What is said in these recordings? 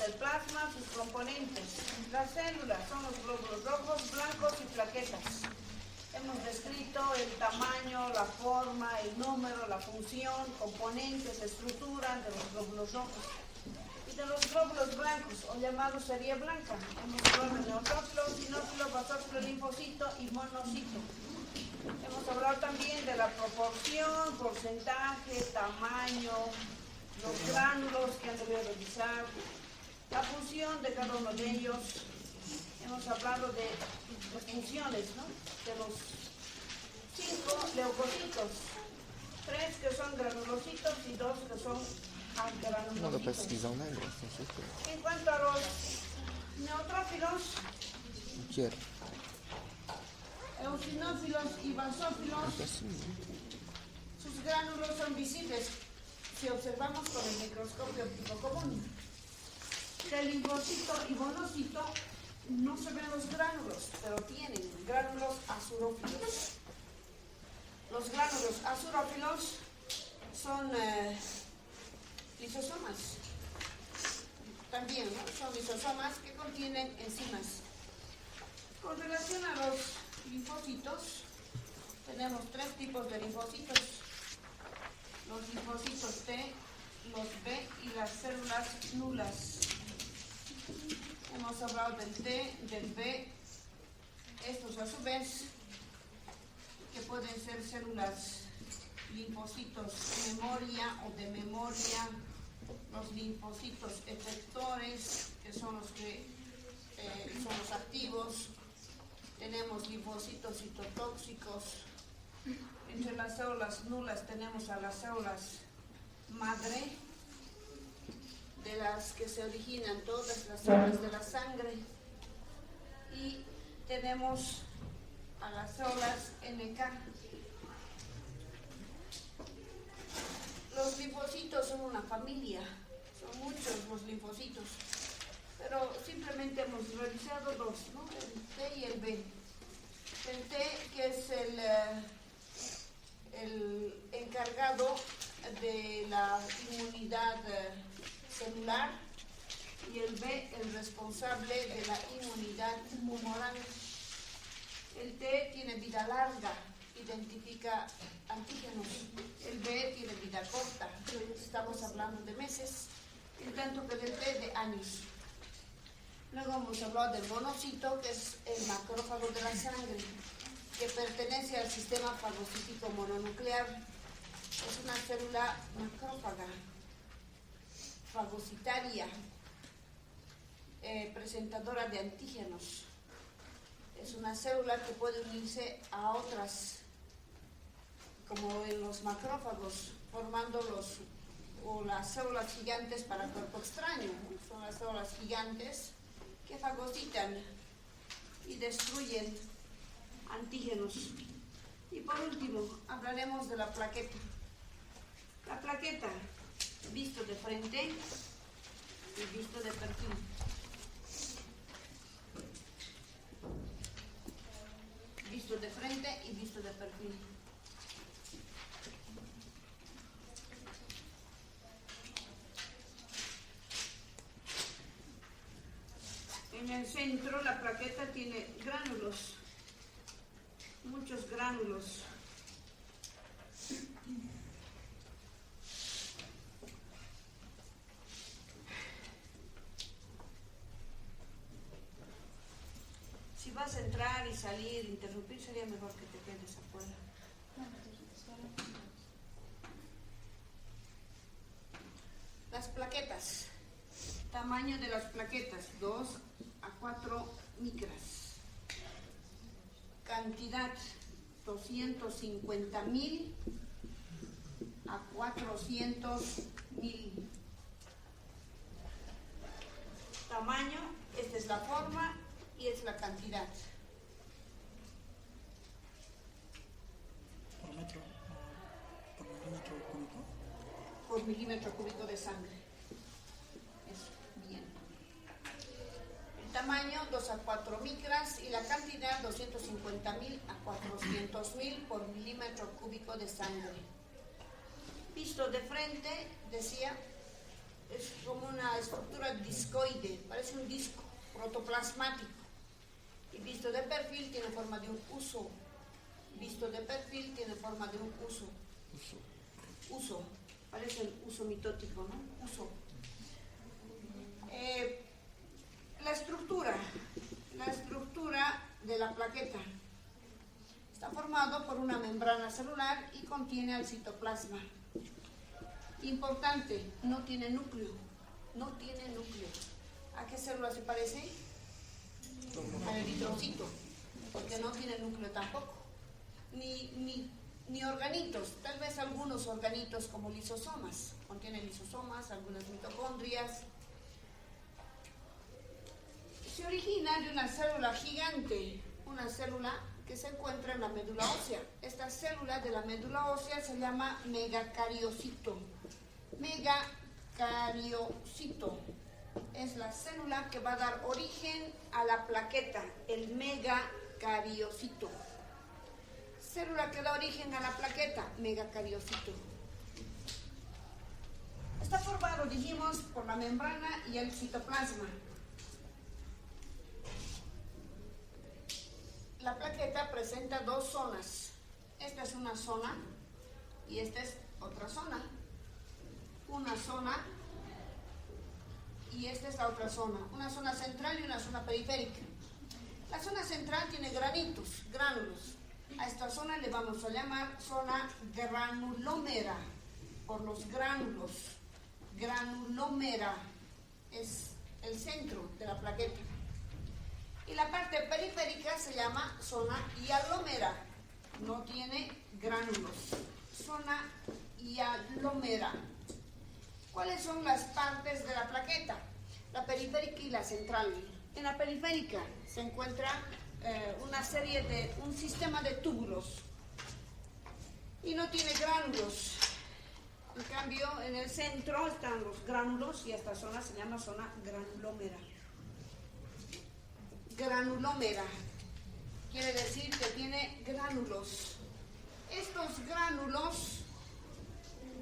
del plasma, sus componentes. Las células son los glóbulos rojos, blancos y plaquetas. Hemos descrito el tamaño, la forma, el número, la función, componentes, estructura de los glóbulos rojos. Y de los glóbulos blancos, o llamados serie blanca. Hemos hablado de neutrófilo, sinófilo, basófilo, linfocito y monocito. Hemos hablado también de la proporción, porcentaje, tamaño, los gránulos que han de revisar, la función de cada uno de ellos. Hemos hablado de las funciones, ¿no? De los 5 leucocitos, 3 que son granulocitos y 2 que son granulocitos. En cuanto a los neutrófilos, eosinófilos y basófilos, sus gránulos son visibles si observamos con el microscopio óptico común. Del linfocito y monocito no se ven los gránulos, pero tienen gránulos azurófilos. Los gránulos azurófilos son lisosomas. También, ¿no? Son lisosomas que contienen enzimas. Con relación a los linfocitos, tenemos 3 tipos de linfocitos. Los linfocitos T, los B y las células nulas. Hemos hablado del T, del B, estos a su vez, que pueden ser células linfocitos memoria o de memoria, los linfocitos efectores, que son los que son los activos. Tenemos linfocitos citotóxicos. Entre las células nulas tenemos a las células madre, de las que se originan todas las células de la sangre, y tenemos a las células NK. Los linfocitos son una familia, son muchos los linfocitos, pero simplemente hemos revisado 2, ¿no? El T y el B. El T, que es el encargado de la inmunidad celular, y el B, el responsable de la inmunidad humoral. El T tiene vida larga, identifica antígenos. El B tiene vida corta, estamos hablando de meses, en tanto que del T de años. Luego hemos hablado del monocito, que es el macrófago de la sangre, que pertenece al sistema fagocítico mononuclear. Es una célula macrófaga, fagocitaria, presentadora de antígenos. Es una célula que puede unirse a otras, como en los macrófagos, formando las células gigantes para cuerpo extraño, ¿no? Son las células gigantes que fagocitan y destruyen antígenos. Y por último, hablaremos de la plaqueta. La plaqueta, visto de frente y visto de perfil. Visto de frente y visto de perfil. En el centro la plaqueta tiene gránulos, muchos gránulos. Si vas a entrar y salir, interrumpir, sería mejor que te quedes afuera. Las plaquetas. Tamaño de las plaquetas, 2 a 4 micras. Cantidad, 250.000 a 400.000. Tamaño, esta es la forma y es la cantidad. ¿Por metro? ¿Por milímetro cúbico? Por milímetro cúbico de sangre. Tamaño 2 a 4 micras y la cantidad 250.000 a 400.000 por milímetro cúbico de sangre. Visto de frente, decía, es como una estructura discoide, parece un disco protoplasmático. Y visto de perfil tiene forma de un uso. Visto de perfil tiene forma de un uso. Uso. Parece el uso mitótico, ¿no? Uso. La estructura de la plaqueta está formado por una membrana celular y contiene al citoplasma. Importante, no tiene núcleo. No tiene núcleo. ¿A qué célula se parece? Al eritrocito, porque no tiene núcleo tampoco. Ni organitos, tal vez algunos organitos como lisosomas. Contiene lisosomas, algunas mitocondrias. Se origina de una célula gigante, una célula que se encuentra en la médula ósea. Esta célula de la médula ósea se llama megacariocito. Megacariocito es la célula que va a dar origen a la plaqueta, el megacariocito. Célula que da origen a la plaqueta, megacariocito. Está formado, dijimos, por la membrana y el citoplasma. La plaqueta presenta dos zonas. Esta es una zona y esta es otra zona. Una zona y esta es la otra zona. Una zona central y una zona periférica. La zona central tiene gránulos. A esta zona le vamos a llamar zona granulómera, por los gránulos. Granulómera es el centro de la plaqueta. Y la parte periférica se llama zona hialómera, no tiene gránulos. Zona hialómera. ¿Cuáles son las partes de la plaqueta? La periférica y la central. En la periférica se encuentra un sistema de túbulos y no tiene gránulos. En cambio, en el centro están los gránulos y esta zona se llama zona granulómera. Granulómera quiere decir que tiene gránulos. Estos gránulos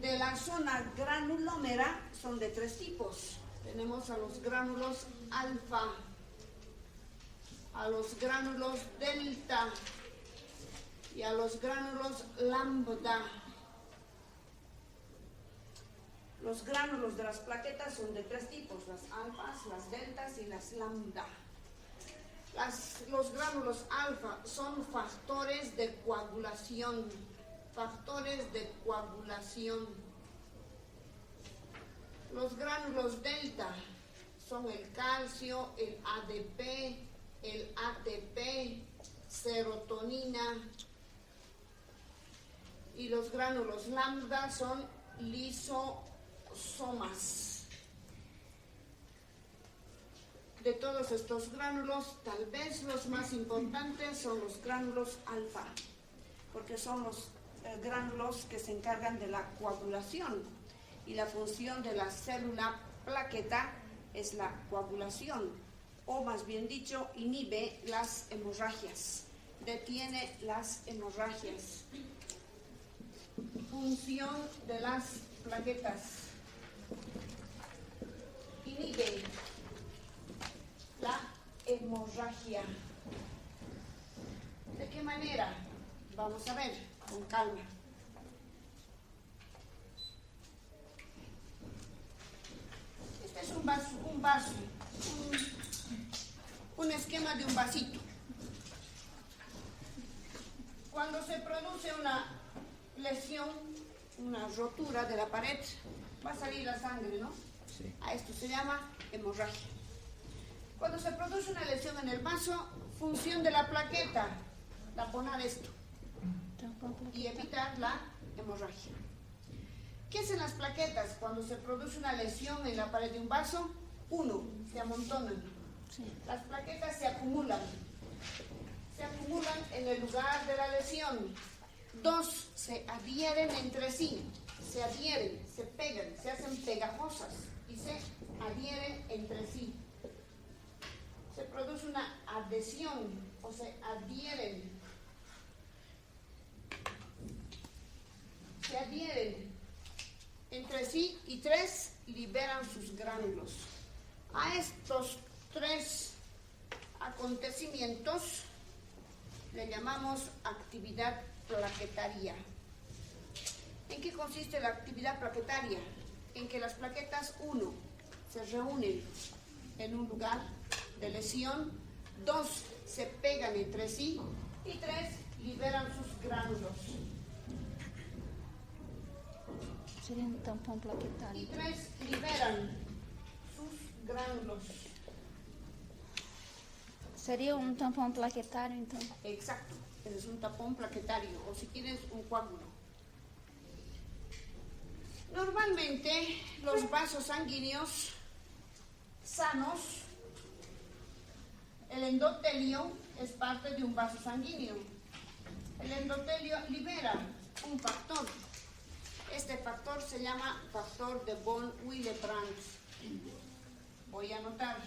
de la zona granulómera son de tres tipos. Tenemos a los gránulos alfa, a los gránulos delta y a los gránulos lambda. Los gránulos de las plaquetas son de tres tipos: las alfas, las deltas y las lambda. Los gránulos alfa son factores de coagulación. Factores de coagulación. Los gránulos delta son el calcio, el ADP, el ATP, serotonina. Y los gránulos lambda son lisosomas. De todos estos gránulos, tal vez los más importantes son los gránulos alfa, porque son los gránulos que se encargan de la coagulación, y la función de la célula plaqueta es la coagulación, o más bien dicho, inhibe las hemorragias, detiene las hemorragias. Función de las plaquetas: inhibe la hemorragia. ¿De qué manera? Vamos a ver, con calma. Este es un vaso, un esquema de un vasito. Cuando se produce una lesión, una rotura de la pared, va a salir la sangre, ¿no? Sí. A esto se llama hemorragia. Cuando se produce una lesión en el vaso, función de la plaqueta, taponar esto y evitar la hemorragia. ¿Qué hacen las plaquetas cuando se produce una lesión en la pared de un vaso? Uno, se amontonan. Las plaquetas se acumulan en el lugar de la lesión. Dos, se adhieren entre sí, se adhieren, se pegan, se hacen pegajosas y se adhieren entre sí. Se produce una adhesión o se adhieren. Se adhieren entre sí. Y tres, liberan sus gránulos. A estos tres acontecimientos le llamamos actividad plaquetaria. ¿En qué consiste la actividad plaquetaria? En que las plaquetas, 1, se reúnen en un lugar de lesión, 2, se pegan entre sí y 3, liberan sus gránulos. Seria um tampão Y plaquetário. 3, liberan sus gránulos. Seria um tampão plaquetário, então? Exacto, ese es un tapón plaquetario, o si quieres un coágulo. Normalmente los vasos sanguíneos sanos, el endotelio es parte de un vaso sanguíneo. El endotelio libera un factor. Este factor se llama factor de von Willebrand. Voy a anotar.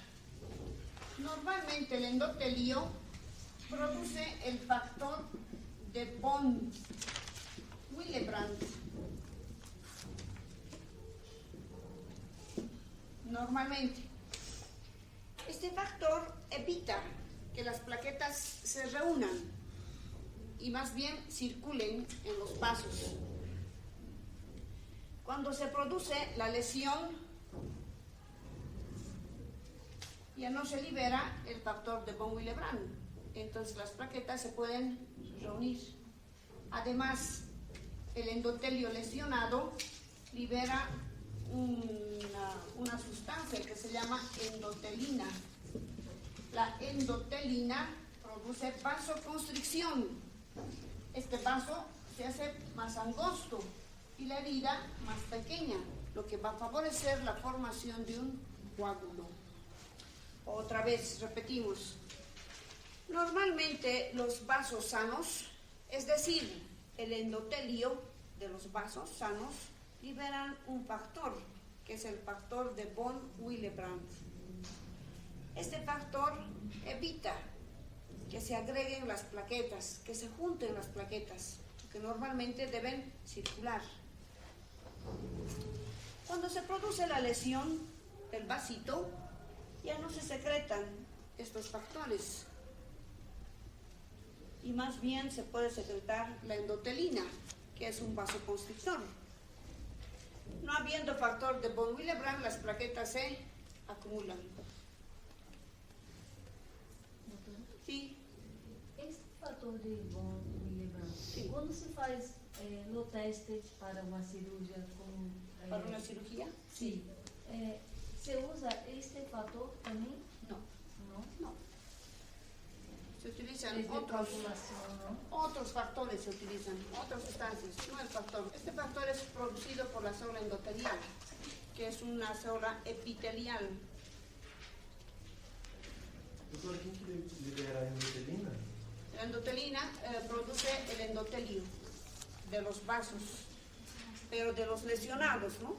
Normalmente el endotelio produce el factor de von Willebrand. Normalmente. Este factor evita que las plaquetas se reúnan y más bien circulen en los vasos. Cuando se produce la lesión, ya no se libera el factor de von Willebrand, entonces las plaquetas se pueden reunir. Además, el endotelio lesionado libera una sustancia que se llama endotelina. La endotelina produce vasoconstricción. Este vaso se hace más angosto y la herida más pequeña, lo que va a favorecer la formación de un coágulo. Otra vez, repetimos. Normalmente los vasos sanos, es decir, el endotelio de los vasos sanos, liberan un factor, que es el factor de von Willebrand. Este factor evita que se agreguen las plaquetas, que se junten las plaquetas, que normalmente deben circular. Cuando se produce la lesión del vasito, ya no se secretan estos factores y más bien se puede secretar la endotelina, que es un vasoconstrictor. No habiendo factor de von Willebrand, las plaquetas se acumulan. Doutora, Sí, esse fator de von Willebrand, Sim. quando se faz no teste para uma cirurgia com... para una cirugía. Sim. Se usa este fator também? No, Não? no. Se utilizan Desde otros calculação, não? Otros factores se utilizan, otras sustancias, no el factor. Este factor es producido por la célula endotelial, que es una célula epitelial. Doutora, quem que libera a endotelina? La endotelina produce el endotelio de los vasos, pero de los lesionados, ¿no?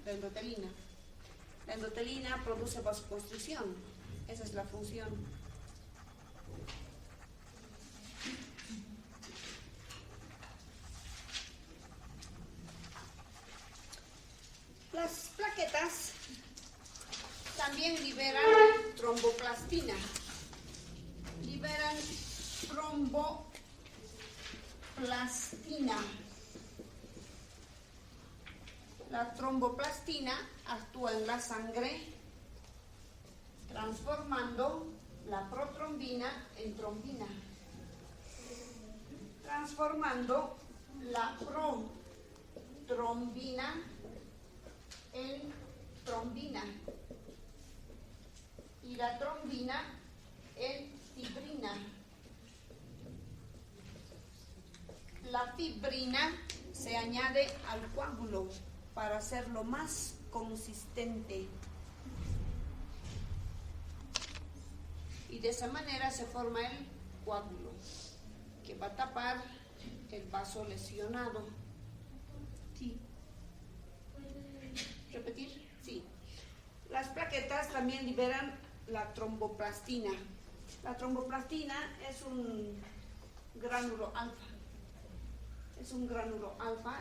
La endotelina. La endotelina produce vasoconstricción, esa es la función. Las plaquetas también liberan tromboplastina. Liberan tromboplastina. La tromboplastina actúa en la sangre transformando la protrombina en trombina. Transformando la protrombina en trombina y la trombina en fibrina. La fibrina se añade al coágulo para hacerlo más consistente y de esa manera se forma el coágulo que va a tapar el vaso lesionado. Sí. ¿Repetir? Sí. Las plaquetas también liberan la tromboplastina. La tromboplastina es un gránulo alfa. Es un gránulo alfa,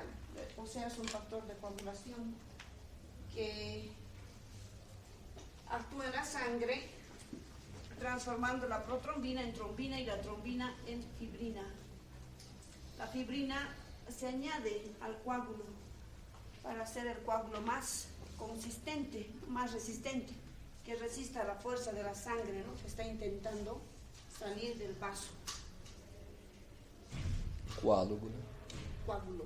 o sea, es un factor de coagulación que actúa en la sangre transformando la protrombina en trombina y la trombina en fibrina. La fibrina se añade al coágulo para hacer el coágulo más consistente, más resistente, que resista la fuerza de la sangre, ¿no?, que está intentando salir del vaso. Coágulo, né? Coágulo.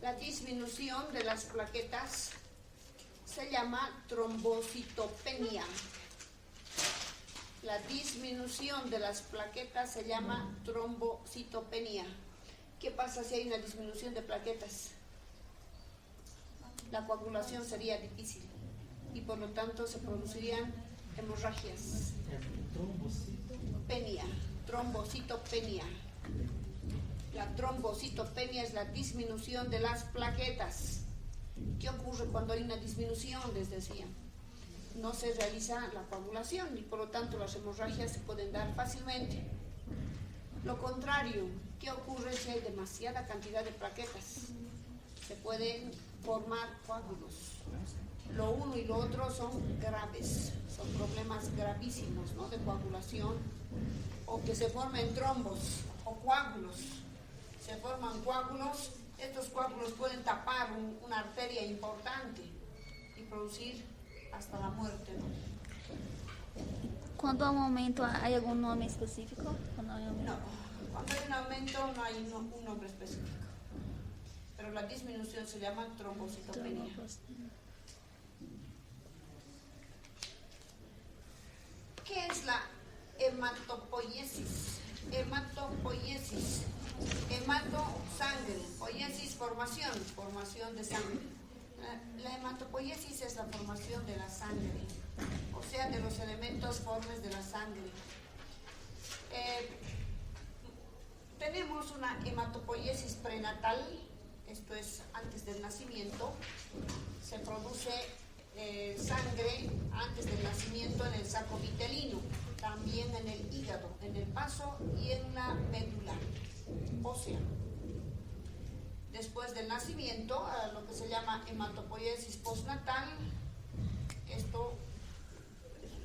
La disminución de las plaquetas se llama trombocitopenia. La disminución de las plaquetas se llama trombocitopenia. ¿Qué pasa si hay una disminución de plaquetas? La coagulación sería difícil y por lo tanto se producirían hemorragias. Trombocitopenia. La trombocitopenia es la disminución de las plaquetas. ¿Qué ocurre cuando hay una disminución? Les decía, no se realiza la coagulación y por lo tanto las hemorragias se pueden dar fácilmente. Lo contrario, ¿qué ocurre si hay demasiada cantidad de plaquetas? Se pueden formar coágulos. Lo uno y lo otro son graves, son problemas gravísimos, ¿no?, de coagulación, o que se formen trombos o coágulos. Se forman coágulos, estos coágulos pueden tapar una arteria importante y producir hasta la muerte, ¿no? Cuando há um aumento, há algum nome específico? Quando há um aumento? No, cuando hay un aumento no hay un nombre específico, pero la disminución se llama trombocitopenia. ¿Qué es la hematopoiesis? Hematopoiesis. Hemato, sangre. Poiesis, formación de sangre. La hematopoiesis es la formación de la sangre, o sea, de los elementos formes de la sangre. Tenemos una hematopoiesis prenatal, esto es antes del nacimiento. Se produce sangre antes del nacimiento en el saco vitelino, también en el hígado, en el vaso y en la médula ósea. Después del nacimiento, lo que se llama hematopoiesis postnatal, esto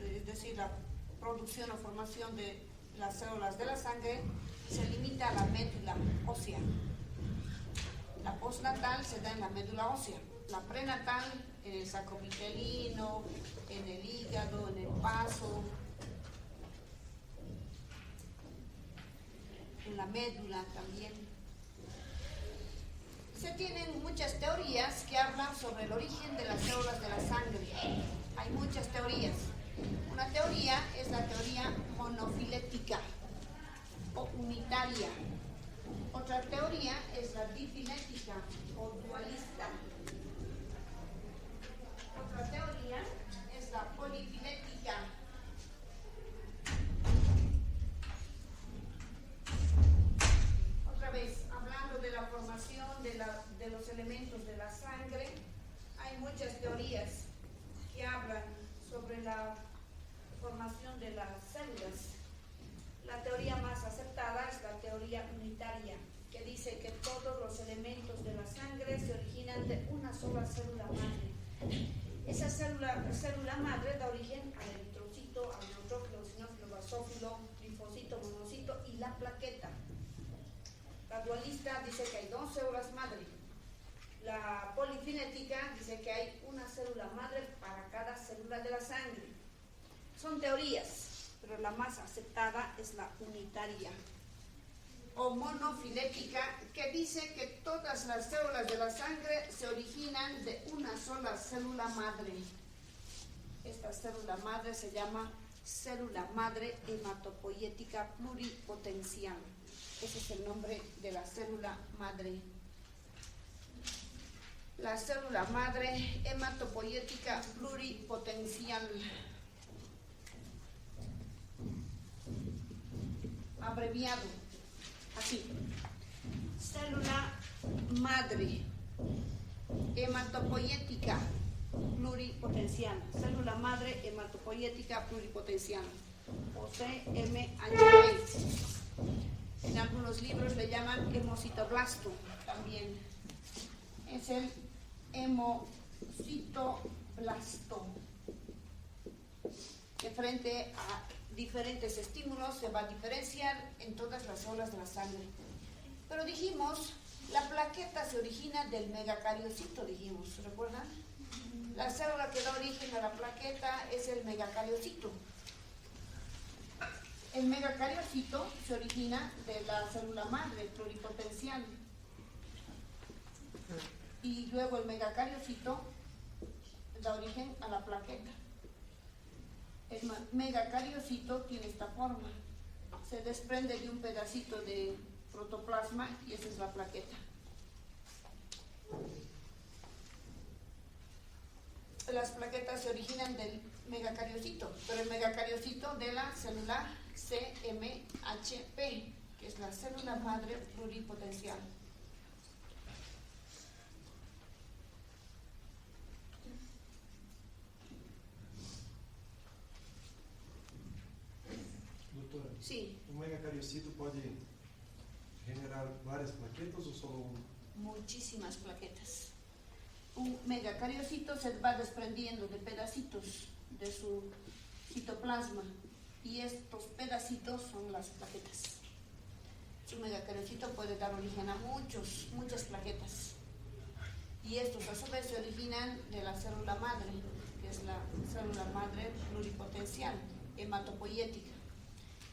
es decir, la producción o formación de las células de la sangre se limita a la médula ósea. La postnatal se da en la médula ósea, la prenatal en el saco vitelino, en el hígado, en el vaso, en la médula también. Se tienen muchas teorías que hablan sobre el origen de las células de la sangre. Hay muchas teorías. Una teoría es la teoría monofilética o unitaria. Otra teoría es la difilética o dualista. Otra teoría es la polifilética. Otra vez, hablando de la formación de los elementos de la sangre, hay muchas teorías que hablan sobre la formación de las células. La teoría más aceptada es la teoría unitaria, que dice que todos los elementos de la sangre se originan de una sola célula madre. Esa célula madre da origen al eritrocito, al neutrófilo, eosinófilo, basófilo, linfocito, monocito y la plaqueta. La dualista dice que hay dos células madre. La polifilética dice que hay una célula madre para cada célula de la sangre. Son teorías, pero la más aceptada es la unitaria o monofilética, que dice que todas las células de la sangre se originan de una sola célula madre. Esta célula madre se llama célula madre hematopoietica pluripotencial. Ese es el nombre de la célula madre. La célula madre hematopoietica pluripotencial. Abreviado, así. Célula madre hematopoietica pluripotencial. Célula madre hematopoietica pluripotencial. o CMHP. En algunos libros le llaman hemocitoblasto también. Es el hemocitoblasto, que frente a diferentes estímulos se va a diferenciar en todas las células de la sangre. Pero dijimos, la plaqueta se origina del megacariocito, dijimos, ¿recuerdan? La célula que da origen a la plaqueta es el megacariocito. El megacariocito se origina de la célula madre pluripotencial. Y luego el megacariocito da origen a la plaqueta. El megacariocito tiene esta forma. Se desprende de un pedacito de protoplasma y esa es la plaqueta. Las plaquetas se originan del megacariocito, pero el megacariocito de la célula CMHP, que es la célula madre pluripotencial. Doutora, Sí, o megacariocito pode generar várias plaquetas ou só uma? muchísimas plaquetas. Un megacariocito se va desprendiendo de pedacitos de su citoplasma y estos pedacitos son las plaquetas. Un megacariocito puede dar origen a muchas plaquetas y estos a su vez se originan de la célula madre, que es la célula madre pluripotencial, hematopoyética,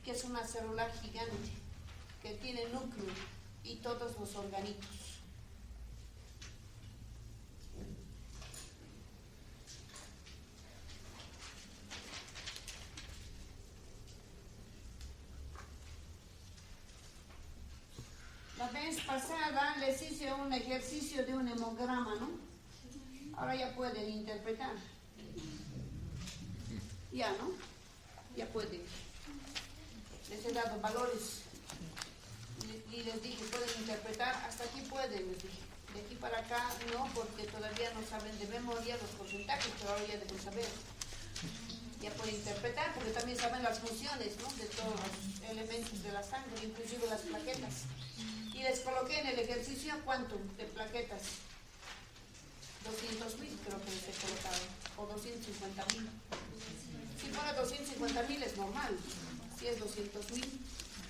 que es una célula gigante que tiene núcleo y todos los organitos. La vez pasada les hice un ejercicio de un hemograma, ¿no? Ahora ya pueden interpretar. Ya, ¿no? Ya pueden. Les he dado valores y les dije, pueden interpretar, hasta aquí pueden, les dije. De aquí para acá no, porque todavía no saben de memoria los porcentajes, pero ahora ya deben saber. Ya pueden interpretar, porque también saben las funciones, ¿no? De todos los elementos de la sangre, inclusive las plaquetas. Y les coloqué en el ejercicio cuánto de plaquetas. 200.000 creo que les he colocado, o 250.000. Si fuera 250.000 es normal, si es 200.000,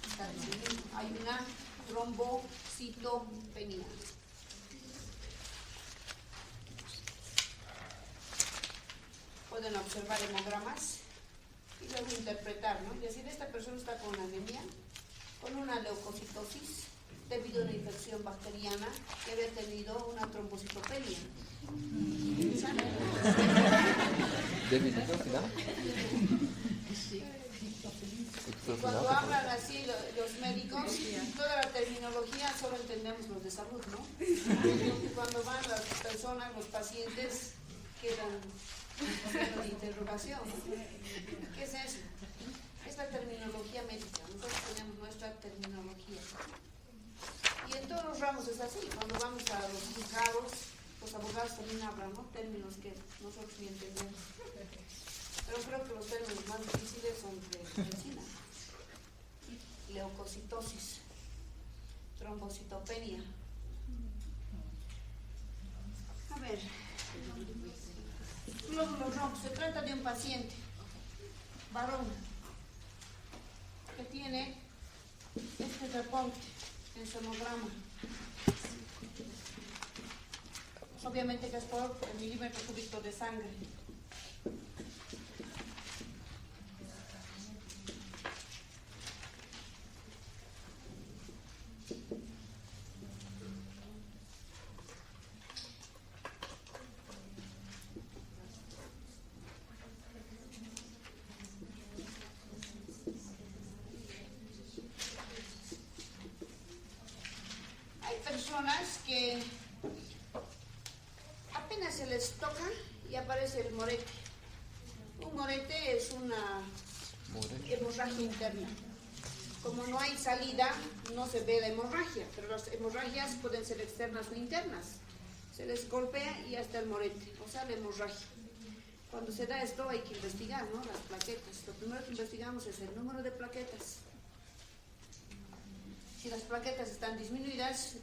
está bien. Hay una trombocitopenia. Pueden observar hemogramas y luego interpretar, ¿no? Y decir, esta persona está con anemia, con una leucocitosis, debido a una infección bacteriana que había tenido una trombocitopenia. Y cuando hablan así los médicos, toda la terminología solo entendemos los de salud, ¿no? Y cuando van las personas, los pacientes, quedan llenos de interrogación, ¿no? ¿Qué es eso? Es la terminología médica. Nosotros tenemos nuestra terminología. Y en todos los ramos es así. Cuando vamos a los juzgados, los abogados también hablan, ¿no? Términos que nosotros ni entendemos. Pero creo que los términos más difíciles son de medicina. Leucocitosis, trombocitopenia. A ver, glóbulos rojos. Se trata de un paciente, varón, que tiene este reporte en su hemograma. Obviamente que es por el milímetro cúbico de sangre. Personas que apenas se les toca y aparece el morete. Un morete es una hemorragia interna. Como no hay salida, no se ve la hemorragia, pero las hemorragias pueden ser externas o internas. Se les golpea y ya está el morete, o sea, la hemorragia. Cuando se da esto hay que investigar, ¿no? Las plaquetas. Lo primero que investigamos es el número de plaquetas. Si las plaquetas están disminuidas,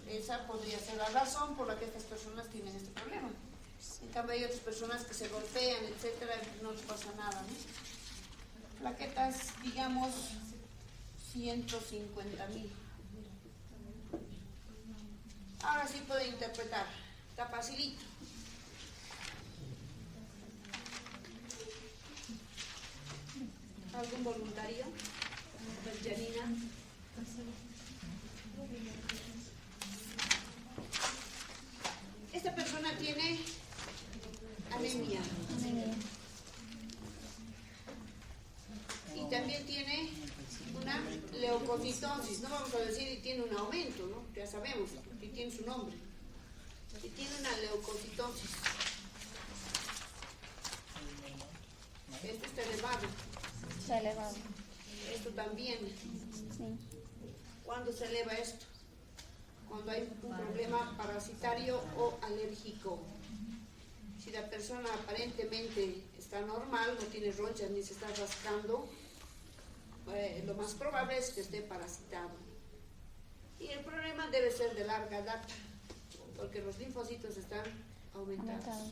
esa podría ser la razón por la que estas personas tienen este problema. En cambio hay otras personas que se golpean, etcétera, y no les pasa nada, ¿no? Plaquetas, digamos, 150.000. Ahora sí puede interpretar. Está facilito. ¿Algún voluntario? Janina. Esta persona tiene anemia. Y también tiene una leucocitosis. No vamos a decir y tiene un aumento, ¿no? Ya sabemos, y tiene su nombre. Y tiene una leucocitosis. Esto está elevado. Está elevado. Esto también. Sí. ¿Cuándo se eleva esto? Cuando hay un problema parasitario o alérgico. Si la persona aparentemente está normal, no tiene ronchas ni se está rascando, lo más probable es que esté parasitado. Y el problema debe ser de larga data, porque los linfocitos están aumentados.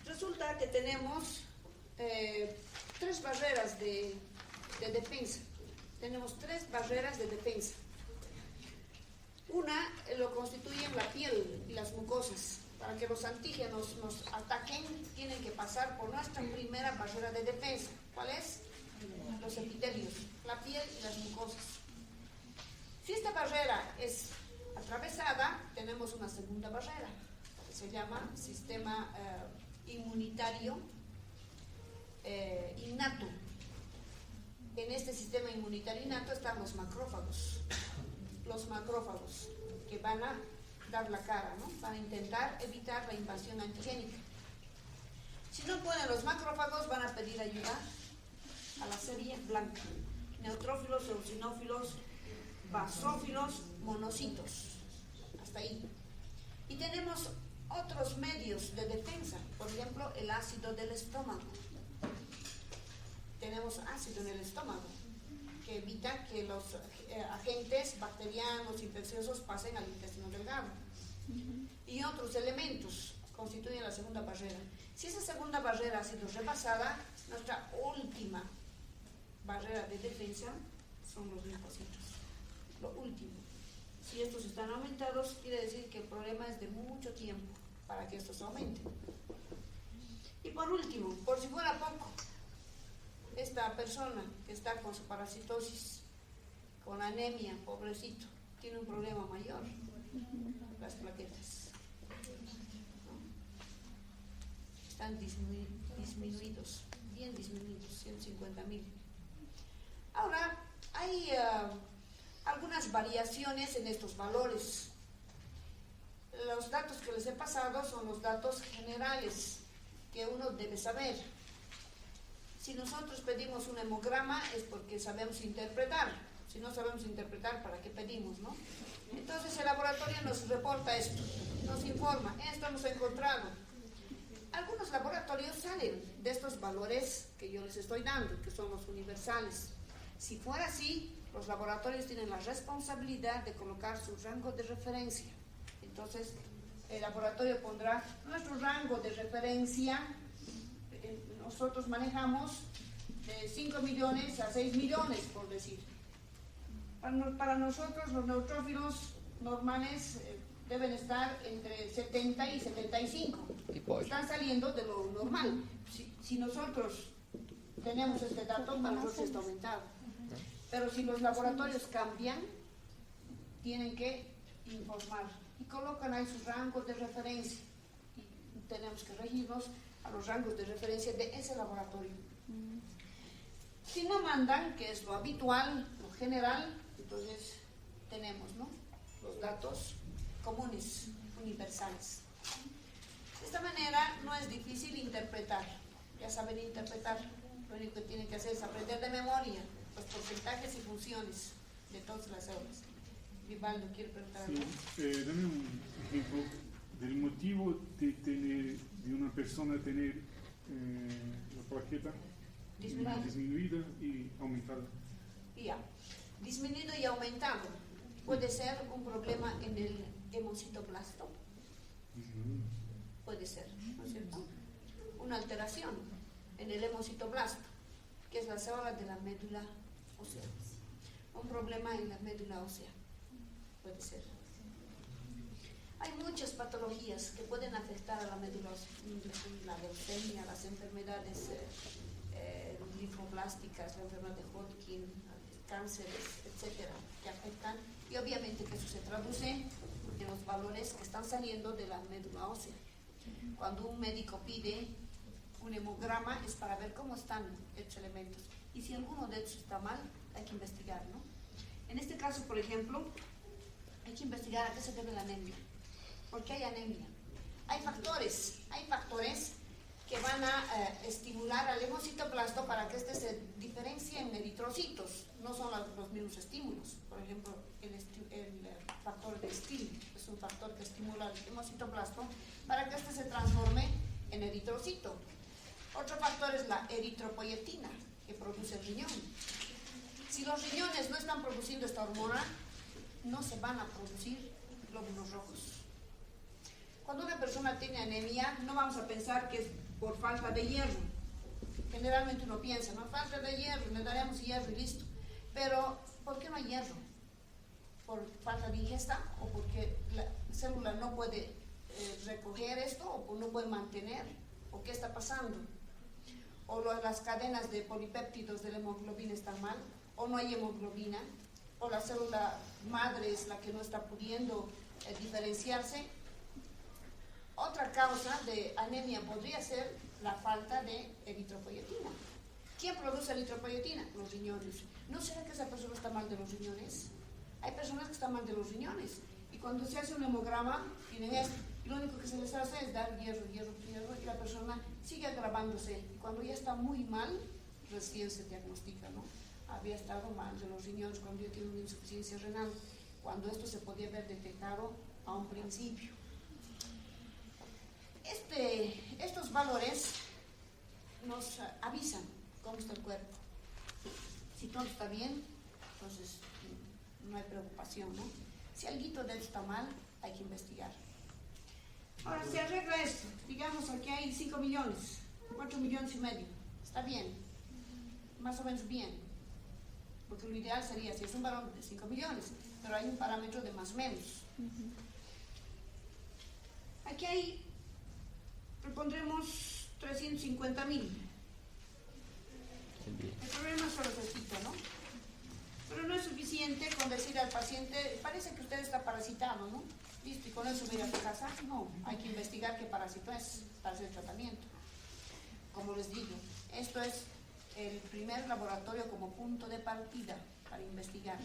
Resulta que tenemos 3 barreras de defensa. Tenemos 3 barreras de defensa. Una lo constituyen la piel y las mucosas. Para que los antígenos nos ataquen, tienen que pasar por nuestra primera barrera de defensa. ¿Cuál es? Los epitelios, la piel y las mucosas. Si esta barrera es atravesada, tenemos una segunda barrera, que se llama sistema inmunitario innato. En este sistema inmunitario innato están los macrófagos. Los macrófagos que van a dar la cara, ¿no? Van a intentar evitar la invasión antigénica. Si no pueden los macrófagos, van a pedir ayuda a la serie blanca. Neutrófilos, eosinófilos, basófilos, monocitos. Hasta ahí. Y tenemos otros medios de defensa. Por ejemplo, el ácido del estómago. Tenemos ácido en el estómago que evita que los agentes bacterianos infecciosos pasen al intestino delgado. Y otros elementos constituyen la segunda barrera. Si esa segunda barrera ha sido rebasada, nuestra última barrera de defensa son los linfocitos. Lo último. Si estos están aumentados, quiere decir que el problema es de mucho tiempo para que estos aumenten. Y por último, por si fuera poco, esta persona que está con su parasitosis, con anemia, pobrecito, tiene un problema mayor, las plaquetas, ¿no? Están disminuidos, bien disminuidos, 150.000. Ahora, hay algunas variaciones en estos valores. Los datos que les he pasado son los datos generales que uno debe saber. Si nosotros pedimos un hemograma es porque sabemos interpretar. Si no sabemos interpretar, ¿para qué pedimos, no? Entonces el laboratorio nos reporta esto, nos informa, esto hemos encontrado. Algunos laboratorios salen de estos valores que yo les estoy dando, que son los universales. Si fuera así, los laboratorios tienen la responsabilidad de colocar su rango de referencia. Entonces, el laboratorio pondrá nuestro rango de referencia. Nosotros manejamos de 5 millones a 6 millones, por decir. Para nosotros, los neutrófilos normales deben estar entre 70 y 75. Están saliendo de lo normal. Si nosotros tenemos este dato, para nosotros está aumentado. Pero si los laboratorios cambian, tienen que informar y colocan ahí sus rangos de referencia. Y tenemos que regirnos a los rangos de referencia de ese laboratorio. Si no mandan, que es lo habitual, lo general, entonces tenemos, ¿no?, los datos comunes, universales. De esta manera no es difícil interpretar. Ya saben interpretar. Lo único que tienen que hacer es aprender de memoria los porcentajes y funciones de todas las células. Vivaldo, quiero preguntar algo. Sí, dame un ejemplo del motivo de una persona tener la plaqueta disminuida y aumentada. Ya, disminuido y aumentado. Puede ser un problema en el hemocitoblasto. Puede ser, ¿no es cierto? Una alteración en el hemocitoblasto, que es la célula de la médula ósea. Un problema en la médula ósea. Puede ser. Hay muchas patologías que pueden afectar a la médula ósea, la leucemia, las enfermedades linfoblásticas, la enfermedad de Hodgkin, cánceres, etcétera, que afectan, y obviamente que eso se traduce en los valores que están saliendo de la médula ósea. Cuando un médico pide un hemograma es para ver cómo están estos elementos, y si alguno de estos está mal, hay que investigar, ¿no? En este caso, por ejemplo, hay que investigar a qué se debe la anemia. ¿Por qué hay anemia? Hay factores que van a estimular al hemocitoblasto para que éste se diferencie en eritrocitos. No son los mismos estímulos. Por ejemplo, el factor de Still es un factor que estimula al hemocitoblasto para que éste se transforme en eritrocito. Otro factor es la eritropoyetina, que produce el riñón. Si los riñones no están produciendo esta hormona, no se van a producir glóbulos rojos. Cuando una persona tiene anemia, no vamos a pensar que es por falta de hierro. Generalmente uno piensa, no, falta de hierro, le daremos hierro y listo. Pero, ¿por qué no hay hierro? ¿Por falta de ingesta o porque la célula no puede recoger esto o no puede mantener? ¿O qué está pasando? ¿O las cadenas de polipéptidos de la hemoglobina están mal? ¿O no hay hemoglobina? ¿O la célula madre es la que no está pudiendo diferenciarse? Otra causa de anemia podría ser la falta de eritropoyetina. ¿Quién produce eritropoyetina? Los riñones. ¿No será que esa persona está mal de los riñones? Hay personas que están mal de los riñones y cuando se hace un hemograma tienen esto. Y lo único que se les hace es dar hierro y la persona sigue agravándose. Y cuando ya está muy mal, recién se diagnostica, ¿no? Había estado mal de los riñones cuando yo tengo una insuficiencia renal, cuando esto se podía haber detectado a un principio. Estos valores nos avisan cómo está el cuerpo. Si todo está bien, entonces no hay preocupación, ¿no? Si algo de esto está mal, hay que investigar. Ahora, se arregla esto. Digamos, aquí hay 5 millones, 4 millones y medio. Está bien, más o menos bien. Porque lo ideal sería, si es un valor de 5 millones, pero hay un parámetro de más o menos. Aquí hay, pondremos 350,000. El problema solo es esto, ¿no? Pero no es suficiente con decir al paciente, parece que usted está parasitado, ¿no? Listo, y con eso voy a su casa. No, hay que investigar qué parásito es para hacer el tratamiento. Como les digo, esto es el primer laboratorio como punto de partida para investigar.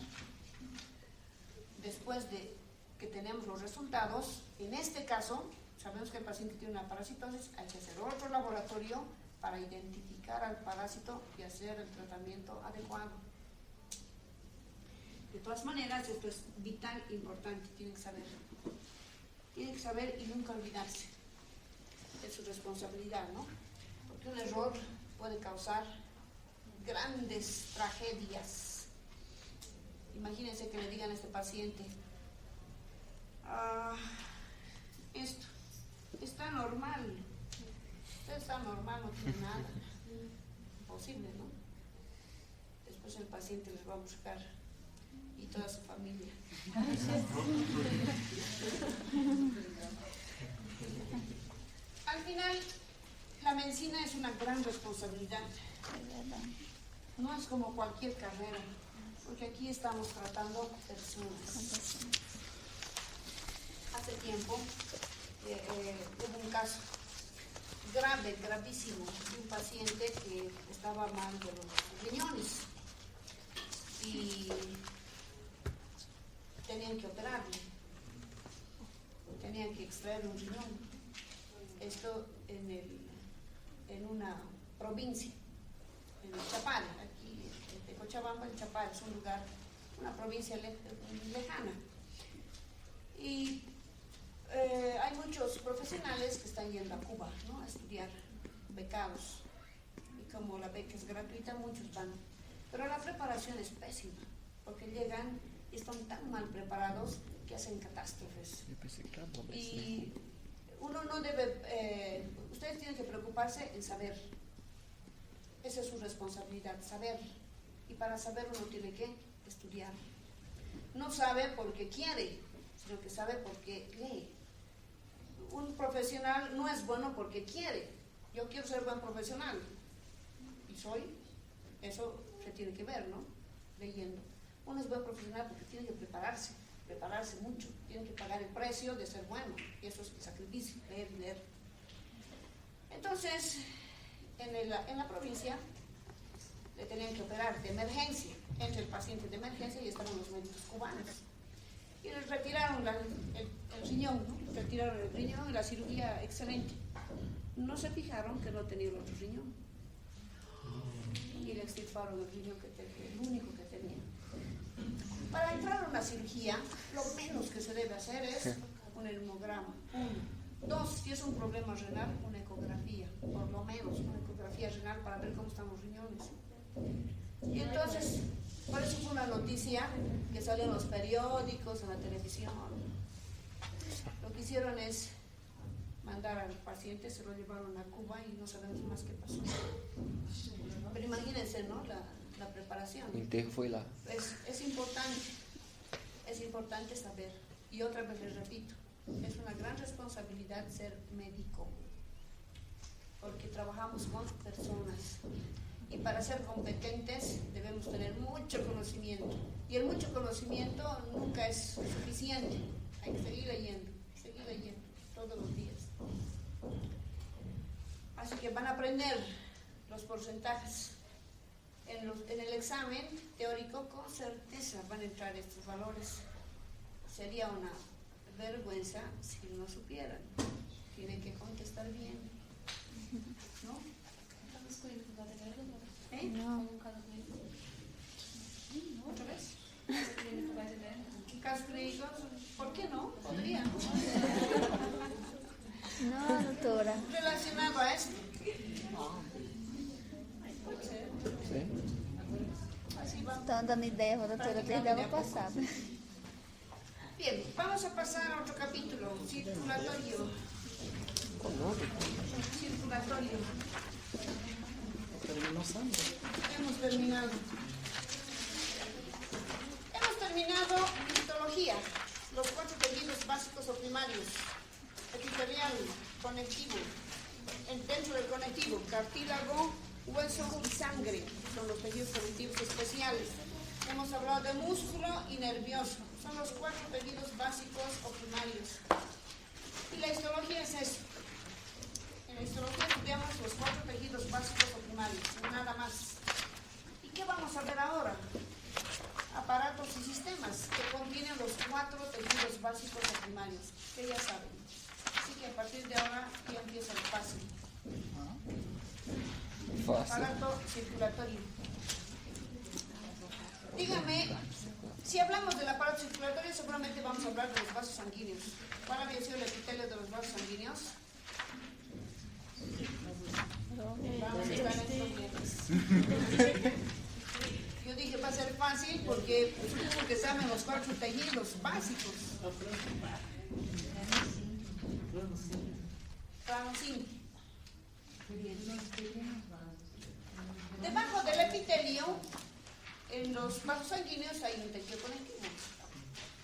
Después de que tenemos los resultados, en este caso, sabemos que el paciente tiene una parasitosis, hay que hacer otro laboratorio para identificar al parásito y hacer el tratamiento adecuado. De todas maneras, esto es vital, importante, tienen que saber. Tienen que saber y nunca olvidarse de su responsabilidad, ¿no? Porque un error puede causar grandes tragedias. Imagínense que le digan a este paciente, esto está normal, usted está normal, no tiene nada. Imposible, ¿no? Después el paciente les va a buscar y toda su familia. Al final, la medicina es una gran responsabilidad. No es como cualquier carrera, porque aquí estamos tratando personas. Hace tiempo hubo un caso grave, gravísimo, de un paciente que estaba mal de los riñones y tenían que operarle, tenían que extraer un riñón. Esto en una provincia, en el Chapal, aquí en Cochabamba. El Chapal es un lugar, una provincia lejana. Y hay muchos profesionales que están yendo a Cuba, ¿no?, a estudiar, becados. Y como la beca es gratuita, muchos van. Pero la preparación es pésima, porque llegan y están tan mal preparados que hacen catástrofes. Y uno no debe, ustedes tienen que preocuparse en saber. Esa es su responsabilidad, saber. Y para saber uno tiene que estudiar. No sabe porque quiere, sino que sabe porque lee. Un profesional no es bueno porque quiere. Yo quiero ser buen profesional. Y soy. Eso se tiene que ver, ¿no? Leyendo. Uno es buen profesional porque tiene que prepararse mucho. Tiene que pagar el precio de ser bueno. Y eso es sacrificio, leer. Entonces, en la provincia le tenían que operar de emergencia. Entra el paciente de emergencia y estaban los médicos cubanos. Y les retiraron el riñón, ¿no? Retiraron el riñón y la cirugía excelente. No se fijaron que no tenía el otro riñón. Y le extirparon el riñón el único que tenía. Para entrar a una cirugía, lo menos que se debe hacer es un hemograma. 1. 2, si es un problema renal, una ecografía. Por lo menos una ecografía renal para ver cómo están los riñones. Y entonces, por eso fue una noticia que salió en los periódicos, en la televisión. Lo que hicieron es mandar al paciente, se lo llevaron a Cuba y no sabemos más qué pasó. Pero imagínense, ¿no?, la preparación. Es importante saber. Y otra vez les repito, es una gran responsabilidad ser médico, porque trabajamos con personas. Y para ser competentes debemos tener mucho conocimiento. Y el mucho conocimiento nunca es suficiente. Hay que seguir leyendo todos los días. Así que van a aprender los porcentajes. En el examen teórico con certeza van a entrar estos valores. Sería una vergüenza si no supieran. Tienen que contestar bien, ¿no? ¿Eh? No. ¿Otra vez? ¿Casos clínicos? ¿Por qué no? Podría, ¿no? No, doctora. Relacionado a esto. Puede ser. Así vamos. Estão dando ideia, doutora, perdemos o passado. Bien, vamos a pasar a otro capítulo, circulatorio. Circulatorio. Terminó sangre. Hemos terminado histología, los 4 tejidos básicos o primarios: epitelial, conectivo, dentro del conectivo, cartílago, hueso y sangre, son los tejidos conectivos especiales. Hemos hablado de músculo y nervioso, son los 4 tejidos básicos o primarios. Y la histología es eso. En la histología estudiamos los 4 tejidos básicos o primarios, nada más. ¿Y qué vamos a ver ahora? Aparatos y sistemas que contienen los 4 tejidos básicos o primarios, que ya saben. Así que a partir de ahora ya empieza el fácil. Aparato circulatorio. Dígame, si hablamos del aparato circulatorio, seguramente vamos a hablar de los vasos sanguíneos. ¿Cuál había sido el epitelio de los vasos sanguíneos? Vamos a estar en problemas. Yo dije va a ser fácil porque supongo que saben los 4 tejidos básicos. Plano 5. Debajo del epitelio, en los vasos sanguíneos hay un tejido conectivo.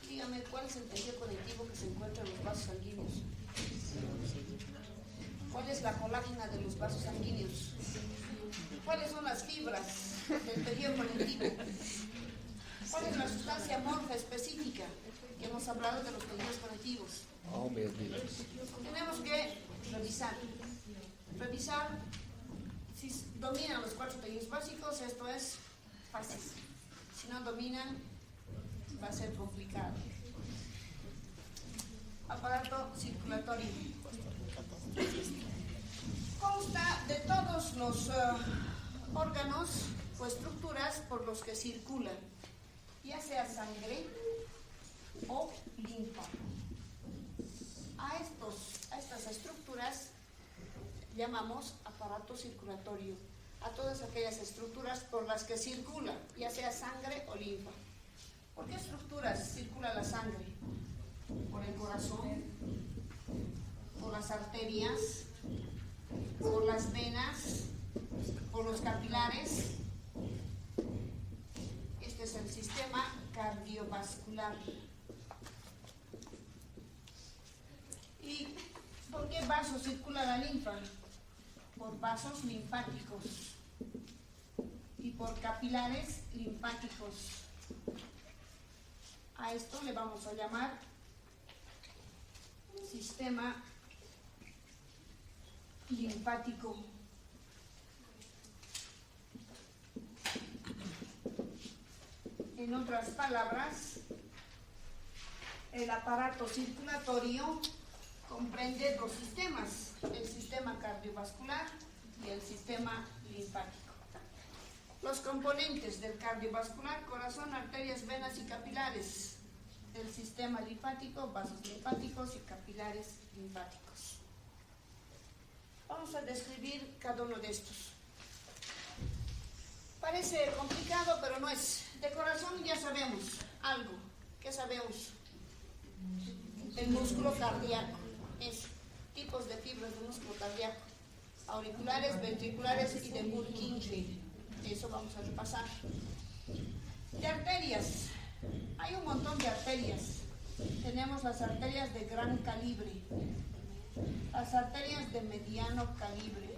Dígame, ¿cuál es el tejido conectivo que se encuentra en los vasos sanguíneos? ¿Cuál es la colágena de los vasos sanguíneos? ¿Cuáles son las fibras del tejido conectivo? ¿Cuál es la sustancia amorfa específica? Que hemos hablado de los tejidos conectivos. Tenemos que revisar si dominan los 4 tejidos básicos. Esto es fácil. Si no dominan, va a ser complicado. Aparato circulatorio. Consta de todos los órganos o estructuras por los que circulan, ya sea sangre o linfa. A estas estructuras llamamos aparato circulatorio, a todas aquellas estructuras por las que circula, ya sea sangre o linfa. ¿Por qué estructuras circula la sangre? Por el corazón, por las arterias, por las venas, por los capilares. Este es el sistema cardiovascular. ¿Y por qué vasos circula la linfa? Por vasos linfáticos y por capilares linfáticos. A esto le vamos a llamar sistema linfático. En otras palabras, el aparato circulatorio comprende dos sistemas, el sistema cardiovascular y el sistema linfático. Los componentes del cardiovascular: corazón, arterias, venas y capilares. Del sistema linfático: vasos linfáticos y capilares linfáticos. Vamos a describir cada uno de estos. Parece complicado, pero no es. De corazón ya sabemos algo. ¿Qué sabemos? El músculo cardíaco. Es tipos de fibras de músculo cardíaco: auriculares, ventriculares y de Purkinje. Eso vamos a repasar. De arterias, hay un montón de arterias. Tenemos las arterias de gran calibre, las arterias de mediano calibre,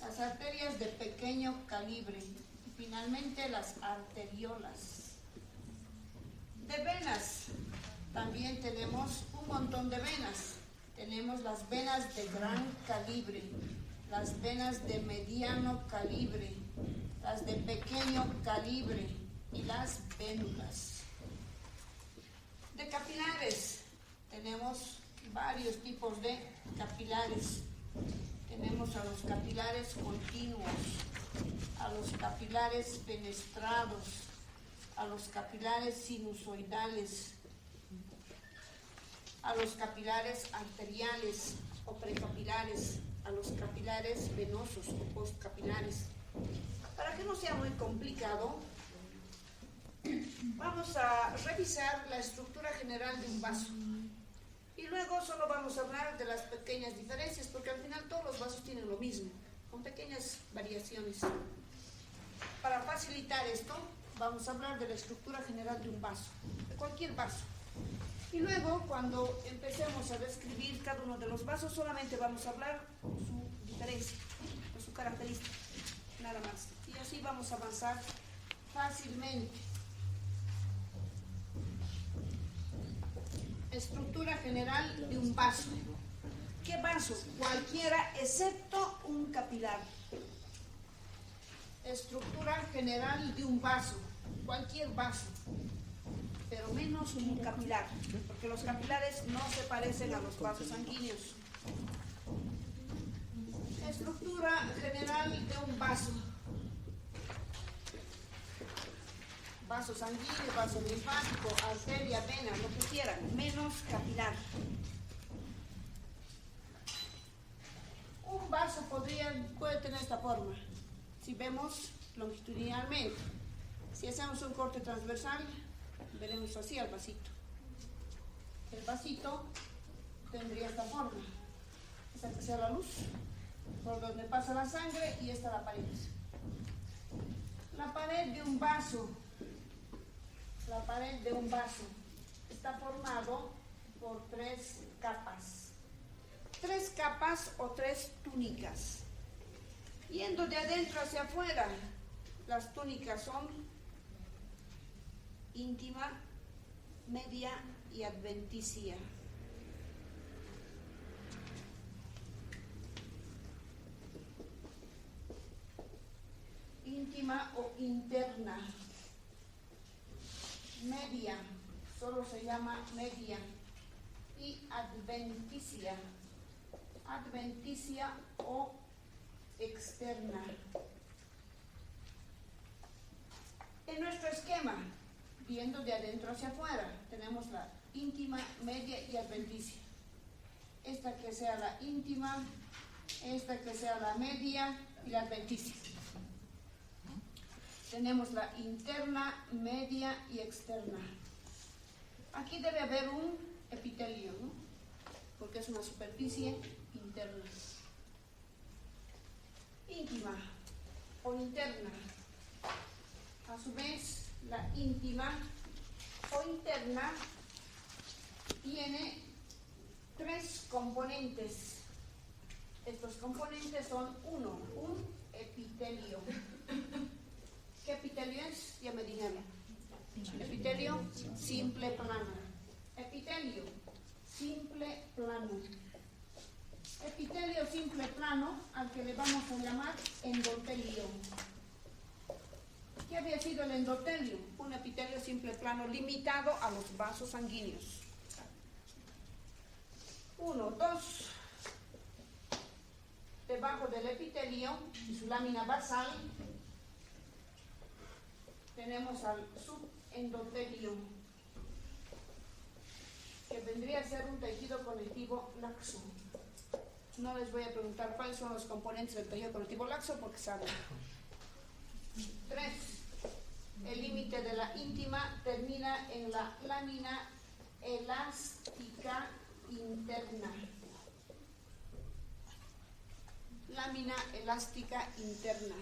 las arterias de pequeño calibre y finalmente las arteriolas. De venas, también tenemos un montón de venas. Tenemos las venas de gran calibre, las venas de mediano calibre, las de pequeño calibre y las vénulas. De capilares, tenemos varios tipos de capilares. Tenemos a los capilares continuos, a los capilares fenestrados, a los capilares sinusoidales, a los capilares arteriales o precapilares, a los capilares venosos o postcapilares. Para que no sea muy complicado, vamos a revisar la estructura general de un vaso. Y luego solo vamos a hablar de las pequeñas diferencias, porque al final todos los vasos tienen lo mismo, con pequeñas variaciones. Para facilitar esto, vamos a hablar de la estructura general de un vaso, de cualquier vaso. Y luego, cuando empecemos a describir cada uno de los vasos, solamente vamos a hablar de su diferencia, de su característica, nada más. Y así vamos a avanzar fácilmente. Estructura general de un vaso. ¿Qué vaso? Cualquiera excepto un capilar. Estructura general de un vaso. Cualquier vaso, pero menos un capilar, porque los capilares no se parecen a los vasos sanguíneos. Estructura general de un vaso. Vaso sanguíneo, vaso linfático, arteria, vena, lo que quieran, menos capilar. Un vaso puede tener esta forma, si vemos longitudinalmente. Si hacemos un corte transversal, veremos así al vasito. El vasito tendría esta forma. Esta que sea la luz, por donde pasa la sangre, y esta la pared. La pared de un vaso. La pared de un vaso está formado por tres capas. Tres capas o tres túnicas. Yendo de adentro hacia afuera, las túnicas son íntima, media y adventicia. Íntima o interna. Media, solo se llama media. Y adventicia. Adventicia o externa. En nuestro esquema, viendo de adentro hacia afuera, tenemos la íntima, media y adventicia. esta que sea la íntima, esta que sea la media y la adventicia. Tenemos la interna, media y externa. Aquí debe haber un epitelio, ¿no? Porque es una superficie interna. Íntima o interna. A su vez, la íntima o interna tiene 3 componentes. Estos componentes son un epitelio. ¿Qué epitelio es? Ya me dijeron. Epitelio simple plano. Epitelio simple plano. Epitelio simple plano al que le vamos a llamar endotelio. ¿Qué había sido el endotelio? Un epitelio simple plano limitado a los vasos sanguíneos. 1, 2. Debajo del epitelio y su lámina basal tenemos al subendotelio, que vendría a ser un tejido conectivo laxo. No les voy a preguntar cuáles son los componentes del tejido conectivo laxo porque saben. 3. El límite de la íntima termina en la lámina elástica interna. Lámina elástica interna.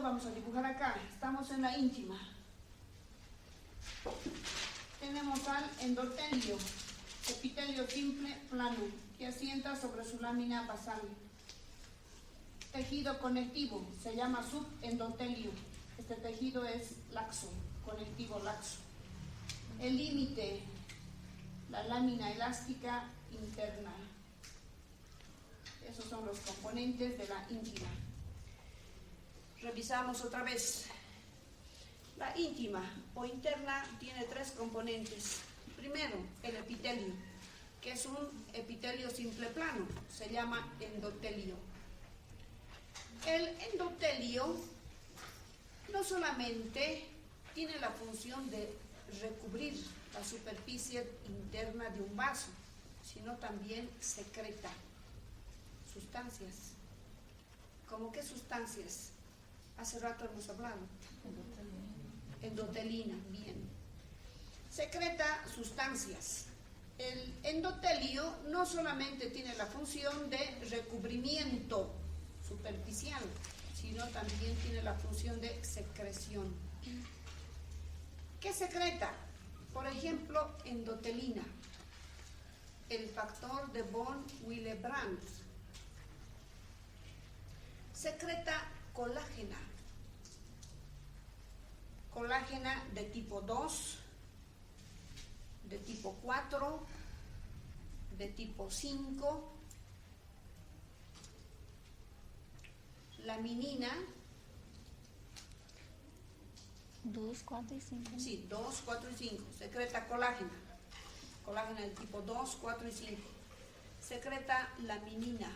Vamos a dibujar acá. Estamos en la íntima. Tenemos al endotelio, epitelio simple plano, que asienta sobre su lámina basal. Tejido conectivo, se llama subendotelio. Este tejido es laxo, conectivo laxo. El límite, la lámina elástica interna. Esos son los componentes de la íntima. Revisamos otra vez. La íntima o interna tiene 3 componentes. Primero, el epitelio, que es un epitelio simple plano, se llama endotelio. El endotelio no solamente tiene la función de recubrir la superficie interna de un vaso, sino también secreta sustancias. ¿Cómo qué sustancias? Hace rato hemos hablado. Endotelina, bien. Secreta sustancias. El endotelio no solamente tiene la función de recubrimiento superficial, sino también tiene la función de secreción. ¿Qué secreta? Por ejemplo, endotelina, el factor de von Willebrand. Secreta colágena. Colágena de tipo 2, de tipo 4, de tipo 5, laminina. 2, 4 y 5. Sí, 2, 4 y 5. Secreta colágena. Colágena de tipo 2, 4 y 5. Secreta laminina.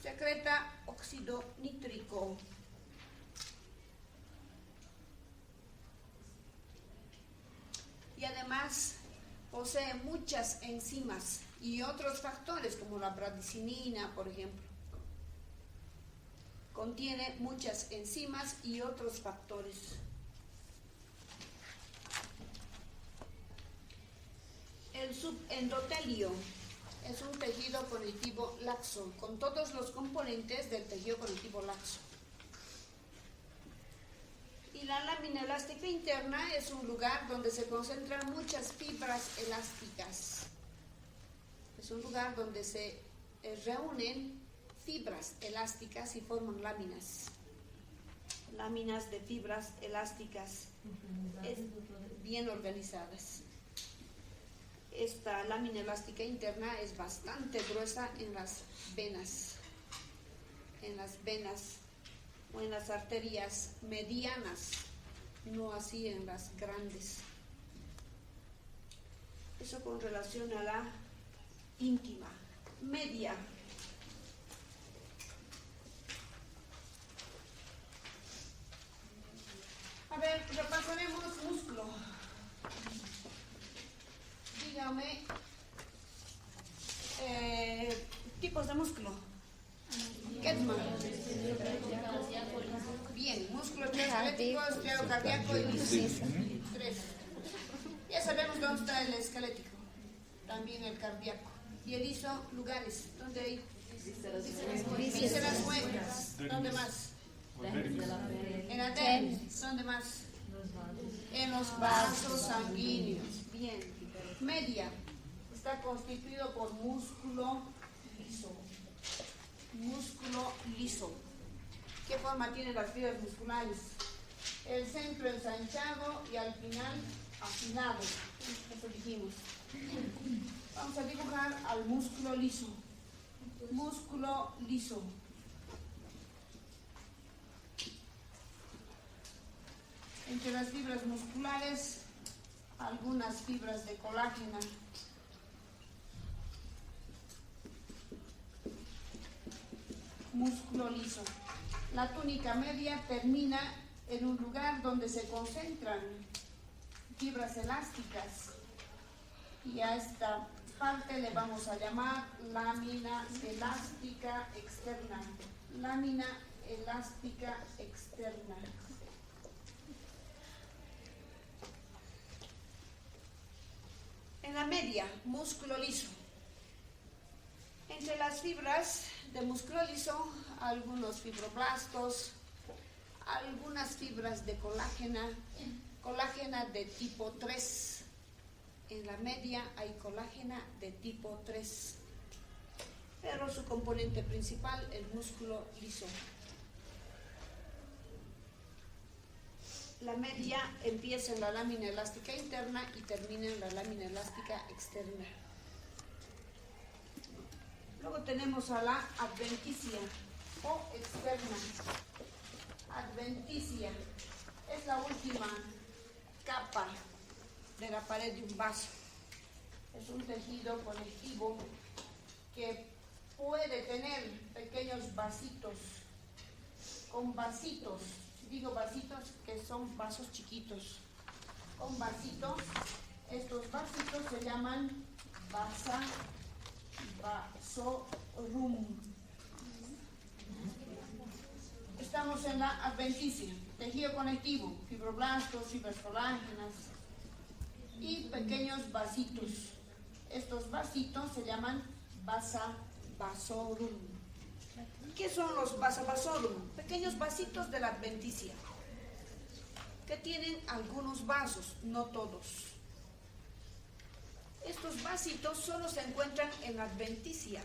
Secreta óxido nítrico. Y además posee muchas enzimas y otros factores como la bradicinina, por ejemplo. Contiene muchas enzimas y otros factores. El subendotelio es un tejido conectivo laxo, con todos los componentes del tejido conectivo laxo. Y la lámina elástica interna es un lugar donde se concentran muchas fibras elásticas. Es un lugar donde se reúnen fibras elásticas y forman láminas. Láminas de fibras elásticas bien organizadas. Esta lámina elástica interna es bastante gruesa en las venas o en las arterias medianas, no así en las grandes. Eso con relación a la íntima. Media. A ver, ver, repasaremos músculo. Dígame, tipos de músculo. Ketman. Bien, músculo esquelético, estriado cardíaco y liso. 3. Ya sabemos dónde está el esquelético, también el cardíaco. Y el liso, lugares, ¿dónde hay? Vísceras huecas. ¿Dónde más? En la dermis. ¿Dónde más? En los vasos sanguíneos. Bien. Media está constituido por músculo liso. Músculo liso. ¿Qué forma tienen las fibras musculares? El centro ensanchado y al final afinado. Eso dijimos. Vamos a dibujar al músculo liso. Músculo liso. Entre las fibras musculares, algunas fibras de colágeno. Músculo liso. La túnica media termina en un lugar donde se concentran fibras elásticas. Y a esta parte le vamos a llamar lámina elástica externa. Lámina elástica externa. En la media, músculo liso. Entre las fibras de músculo liso, algunos fibroblastos, algunas fibras de colágena de tipo 3. En la media hay colágena de tipo 3, pero su componente principal, el músculo liso. La media empieza en la lámina elástica interna y termina en la lámina elástica externa. Luego tenemos a la adventicia o externa. Adventicia es la última capa de la pared de un vaso. Es un tejido conectivo que puede tener pequeños vasitos, con vasitos. Digo vasitos que son vasos chiquitos. Con vasitos, estos vasitos se llaman vasorum. Estamos en la adventicia, tejido conectivo, fibroblastos, fibras colágenas y pequeños vasitos. Estos vasitos se llaman vasorum. ¿Qué son los vasorum? Pequeños vasitos de la adventicia, que tienen algunos vasos, no todos. Estos vasitos solo se encuentran en la adventicia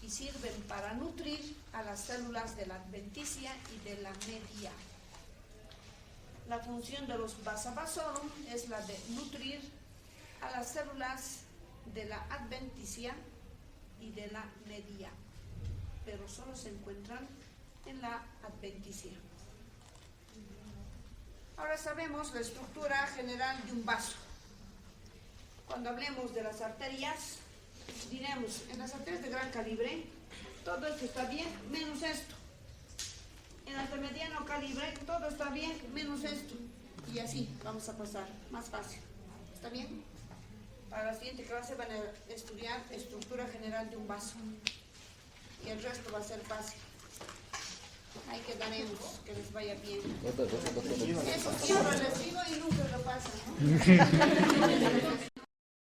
y sirven para nutrir a las células de la adventicia y de la media. La función de los vasorum es la de nutrir a las células de la adventicia y de la media, pero solo se encuentran en la adventicia. Ahora sabemos la estructura general de un vaso. Cuando hablemos de las arterias, diremos, en las arterias de gran calibre, todo esto está bien, menos esto. En las de mediano calibre, todo está bien, menos esto. Y así vamos a pasar, más fácil. ¿Está bien? Para la siguiente clase van a estudiar estructura general de un vaso. Y el resto va a ser fácil. Ahí quedaremos, que les vaya bien. Eso siempre les digo y nunca lo pasan, ¿no?